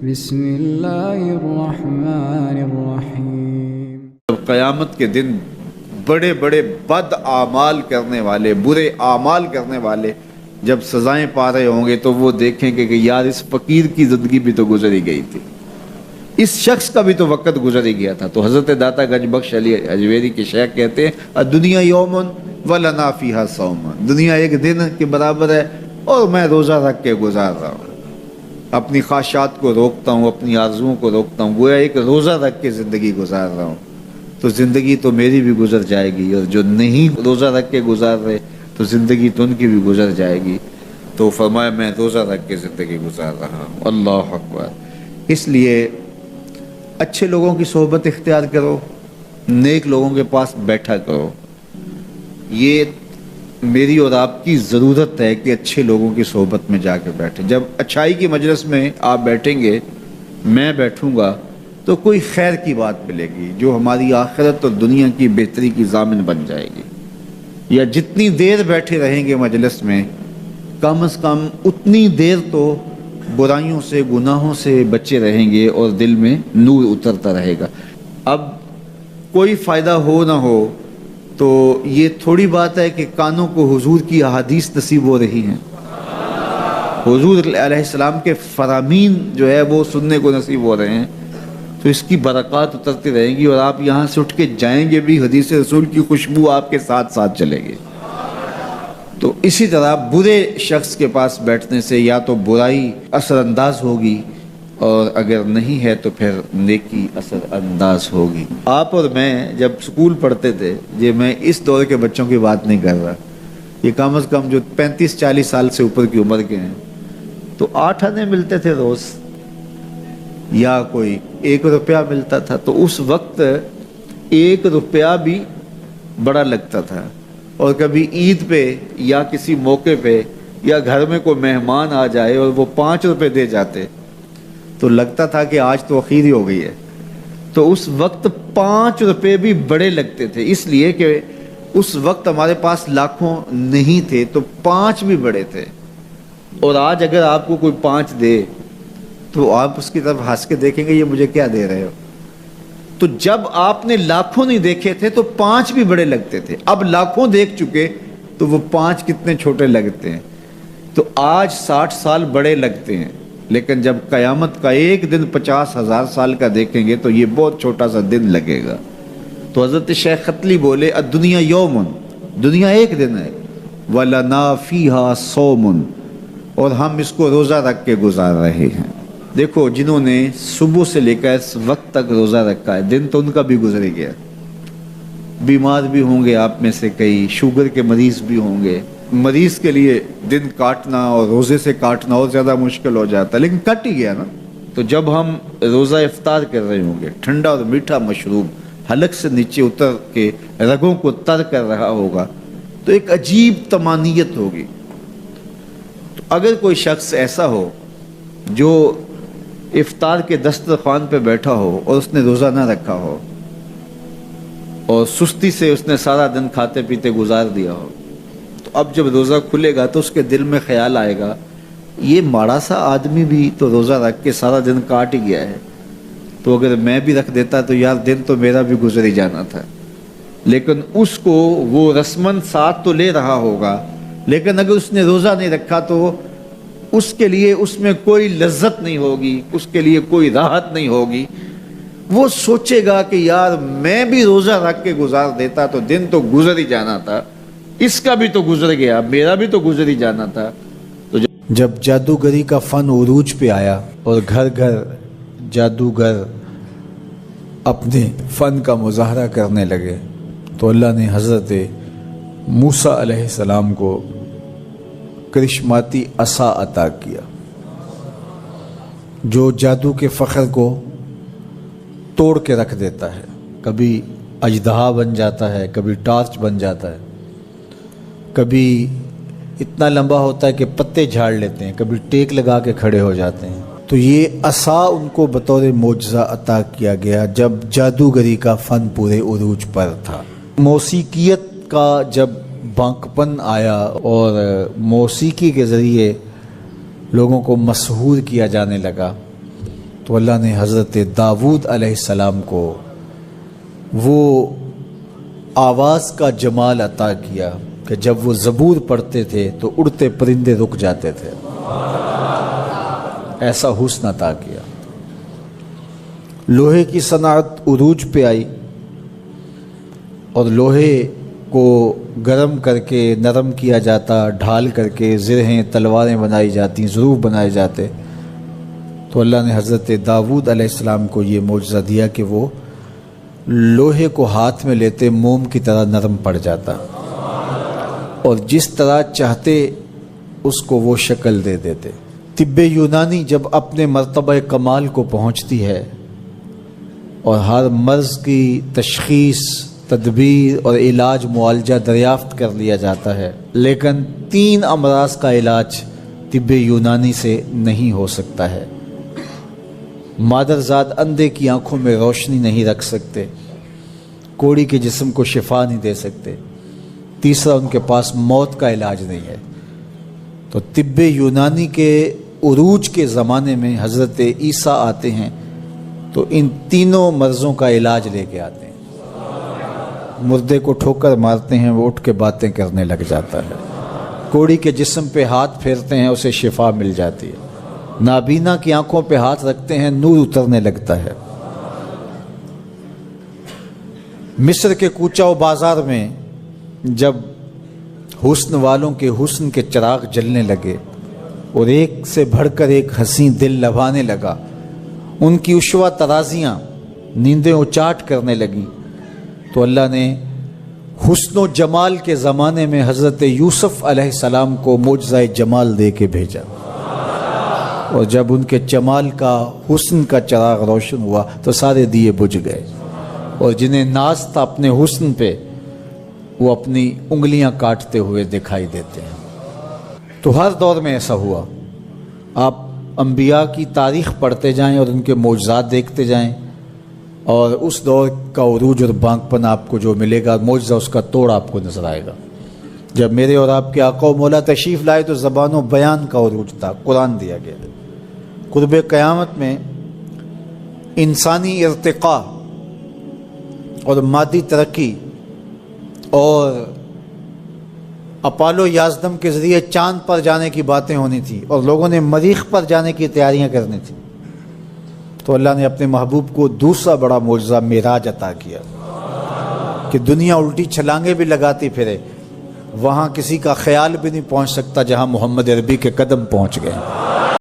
بسم اللہ الرحمن الرحیم۔ جب قیامت کے دن بڑے بڑے بد اعمال کرنے والے، برے اعمال کرنے والے جب سزائیں پا رہے ہوں گے تو وہ دیکھیں گے کہ یار اس فقیر کی زندگی بھی تو گزری گئی تھی، اس شخص کا بھی تو وقت گزر ہی گیا تھا۔ تو حضرت داتا گنج بخش علی اجویری کے شیخ کہتے ہیں الدنیا یومن ولنا فیہا صوم، دنیا ایک دن کے برابر ہے اور میں روزہ رکھ کے گزار رہا ہوں، اپنی خواہشات کو روکتا ہوں، اپنی آرزوؤں کو روکتا ہوں، گویا ایک روزہ رکھ کے زندگی گزار رہا ہوں۔ تو زندگی تو میری بھی گزر جائے گی، اور جو نہیں روزہ رکھ کے گزار رہے تو زندگی تو ان کی بھی گزر جائے گی۔ تو فرمایا میں روزہ رکھ کے زندگی گزار رہا ہوں۔ اللہ اکبر۔ اس لیے اچھے لوگوں کی صحبت اختیار کرو، نیک لوگوں کے پاس بیٹھا کرو۔ یہ میری اور آپ کی ضرورت ہے کہ اچھے لوگوں کی صحبت میں جا کے بیٹھیں۔ جب اچھائی کی مجلس میں آپ بیٹھیں گے، میں بیٹھوں گا، تو کوئی خیر کی بات ملے گی جو ہماری آخرت اور دنیا کی بہتری کی ضامن بن جائے گی۔ یا جتنی دیر بیٹھے رہیں گے مجلس میں، کم از کم اتنی دیر تو برائیوں سے، گناہوں سے بچے رہیں گے اور دل میں نور اترتا رہے گا۔ اب کوئی فائدہ ہو نہ ہو تو یہ تھوڑی بات ہے کہ کانوں کو حضور کی احادیث نصیب ہو رہی ہیں، حضور علیہ السلام کے فرامین جو ہے وہ سننے کو نصیب ہو رہے ہیں، تو اس کی برکات اترتی رہیں گی، اور آپ یہاں سے اٹھ کے جائیں گے بھی حدیث رسول کی خوشبو آپ کے ساتھ ساتھ چلے گی۔ تو اسی طرح برے شخص کے پاس بیٹھنے سے یا تو برائی اثر انداز ہوگی، اور اگر نہیں ہے تو پھر نیکی اثر انداز ہوگی۔ آپ اور میں جب سکول پڑھتے تھے، یہ میں اس دور کے بچوں کی بات نہیں کر رہا، یہ کم از کم جو 35-40 سال سے اوپر کی عمر کے ہیں، تو 8 آنے ملتے تھے روز، یا کوئی 1 روپیہ ملتا تھا، تو اس وقت 1 روپیہ بھی بڑا لگتا تھا۔ اور کبھی عید پہ یا کسی موقع پہ یا گھر میں کوئی مہمان آ جائے اور وہ 5 روپے دے جاتے تو لگتا تھا کہ آج تو اخیر ہی ہو گئی ہے۔ تو اس وقت 5 روپے بھی بڑے لگتے تھے، اس لیے کہ اس وقت ہمارے پاس لاکھوں نہیں تھے، تو 5 بھی بڑے تھے۔ اور آج اگر آپ کو کوئی 5 دے تو آپ اس کی طرف ہنس کے دیکھیں گے یہ مجھے کیا دے رہے ہو۔ تو جب آپ نے لاکھوں نہیں دیکھے تھے تو 5 بھی بڑے لگتے تھے، اب لاکھوں دیکھ چکے تو وہ 5 کتنے چھوٹے لگتے ہیں۔ تو آج 60 سال بڑے لگتے ہیں، لیکن جب قیامت کا ایک دن 50,000 سال کا دیکھیں گے تو یہ بہت چھوٹا سا دن لگے گا۔ تو حضرت شیخ ختلی بولے الدنیا یومن، دنیا ایک دن ہے، وَلَنَا فِيهَا صَوْمٌ، اور ہم اس کو روزہ رکھ کے گزار رہے ہیں۔ دیکھو جنہوں نے صبح سے لے کر اس وقت تک روزہ رکھا ہے، دن تو ان کا بھی گزر گیا، بیمار بھی ہوں گے آپ میں سے کئی، شوگر کے مریض بھی ہوں گے، مریض کے لیے دن کاٹنا اور روزے سے کاٹنا اور زیادہ مشکل ہو جاتا ہے، لیکن کٹ ہی گیا نا۔ تو جب ہم روزہ افطار کر رہے ہوں گے، ٹھنڈا اور میٹھا مشروب حلق سے نیچے اتر کے رگوں کو تر کر رہا ہوگا، تو ایک عجیب طمانینت ہوگی۔ تو اگر کوئی شخص ایسا ہو جو افطار کے دسترخوان پہ بیٹھا ہو اور اس نے روزہ نہ رکھا ہو، اور سستی سے اس نے سارا دن کھاتے پیتے گزار دیا ہو، تو اب جب روزہ کھلے گا تو اس کے دل میں خیال آئے گا یہ ماڑا سا آدمی بھی تو روزہ رکھ کے سارا دن کاٹ ہی گیا ہے، تو اگر میں بھی رکھ دیتا تو یار دن تو میرا بھی گزر ہی جانا تھا۔ لیکن اس کو وہ رسمن ساتھ تو لے رہا ہوگا، لیکن اگر اس نے روزہ نہیں رکھا تو اس کے لیے اس میں کوئی لذت نہیں ہوگی، اس کے لیے کوئی راحت نہیں ہوگی۔ وہ سوچے گا کہ یار میں بھی روزہ رکھ کے گزار دیتا تو دن تو گزر ہی جانا تھا، اس کا بھی تو گزر گیا، میرا بھی تو گزر ہی جانا تھا۔ تو جب جادوگری کا فن عروج پہ آیا اور گھر گھر جادوگر اپنے فن کا مظاہرہ کرنے لگے، تو اللہ نے حضرت موسیٰ علیہ السلام کو کرشماتی عصا عطا کیا، جو جادو کے فخر کو توڑ کے رکھ دیتا ہے، کبھی اژدہا بن جاتا ہے، کبھی ٹارچ بن جاتا ہے، کبھی اتنا لمبا ہوتا ہے کہ پتے جھاڑ لیتے ہیں، کبھی ٹیک لگا کے کھڑے ہو جاتے ہیں۔ تو یہ عصا ان کو بطور معجزہ عطا کیا گیا جب جادوگری کا فن پورے عروج پر تھا۔ موسیقیت کا جب بانکپن آیا اور موسیقی کے ذریعے لوگوں کو مسحور کیا جانے لگا، تو اللہ نے حضرت داؤد علیہ السلام کو وہ آواز کا جمال عطا کیا کہ جب وہ زبور پڑھتے تھے تو اڑتے پرندے رک جاتے تھے، ایسا حسن عطا کیا۔ لوہے کی صنعت عروج پہ آئی اور لوہے کو گرم کر کے نرم کیا جاتا، ڈھال کر کے زرہیں تلواریں بنائی جاتی، ظروف بنائے جاتے۔ تو اللہ نے حضرت داؤد علیہ السلام کو یہ معجزہ دیا کہ وہ لوہے کو ہاتھ میں لیتے موم کی طرح نرم پڑ جاتا اور جس طرح چاہتے اس کو وہ شکل دے دیتے۔ طب یونانی جب اپنے مرتبہ کمال کو پہنچتی ہے اور ہر مرض کی تشخیص، تدبیر اور علاج معالجہ دریافت کر لیا جاتا ہے، لیکن 3 امراض کا علاج طب یونانی سے نہیں ہو سکتا ہے۔ مادرزاد اندھے کی آنکھوں میں روشنی نہیں رکھ سکتے، کوڑی کے جسم کو شفا نہیں دے سکتے، تیسرا ان کے پاس موت کا علاج نہیں ہے۔ تو طب یونانی کے عروج کے زمانے میں حضرت عیسیٰ آتے ہیں تو ان تینوں مرضوں کا علاج لے کے آتے ہیں۔ مردے کو ٹھوکر مارتے ہیں، وہ اٹھ کے باتیں کرنے لگ جاتا ہے، کوڑی کے جسم پہ ہاتھ پھیرتے ہیں، اسے شفا مل جاتی ہے، نابینا کی آنکھوں پہ ہاتھ رکھتے ہیں، نور اترنے لگتا ہے۔ مصر کے کوچہ و بازار میں جب حسن والوں کے حسن کے چراغ جلنے لگے اور ایک سے بڑھ کر ایک حسین دل لبھانے لگا، ان کی عشوہ ترازیاں نیندیں اچاٹ کرنے لگی، تو اللہ نے حسن و جمال کے زمانے میں حضرت یوسف علیہ السلام کو معجزہ جمال دے کے بھیجا، اور جب ان کے جمال کا، حسن کا چراغ روشن ہوا تو سارے دیے بجھ گئے، اور جنہیں ناز تھا اپنے حسن پہ وہ اپنی انگلیاں کاٹتے ہوئے دکھائی دیتے ہیں۔ تو ہر دور میں ایسا ہوا۔ آپ انبیاء کی تاریخ پڑھتے جائیں اور ان کے معجزات دیکھتے جائیں، اور اس دور کا عروج اور بانک پن آپ کو جو ملے گا، معجزہ اس کا توڑ آپ کو نظر آئے گا۔ جب میرے اور آپ کے آقا و مولا تشریف لائے تو زبان و بیان کا عروج تھا، قرآن دیا گیا۔ قرب قیامت میں انسانی ارتقاء اور مادی ترقی اور اپالو یازدم کے ذریعے چاند پر جانے کی باتیں ہونی تھی، اور لوگوں نے مریخ پر جانے کی تیاریاں کرنی تھی، تو اللہ نے اپنے محبوب کو دوسرا بڑا معجزہ معراج عطا کیا کہ دنیا الٹی چھلانگیں بھی لگاتی پھرے، وہاں کسی کا خیال بھی نہیں پہنچ سکتا جہاں محمد عربی کے قدم پہنچ گئے۔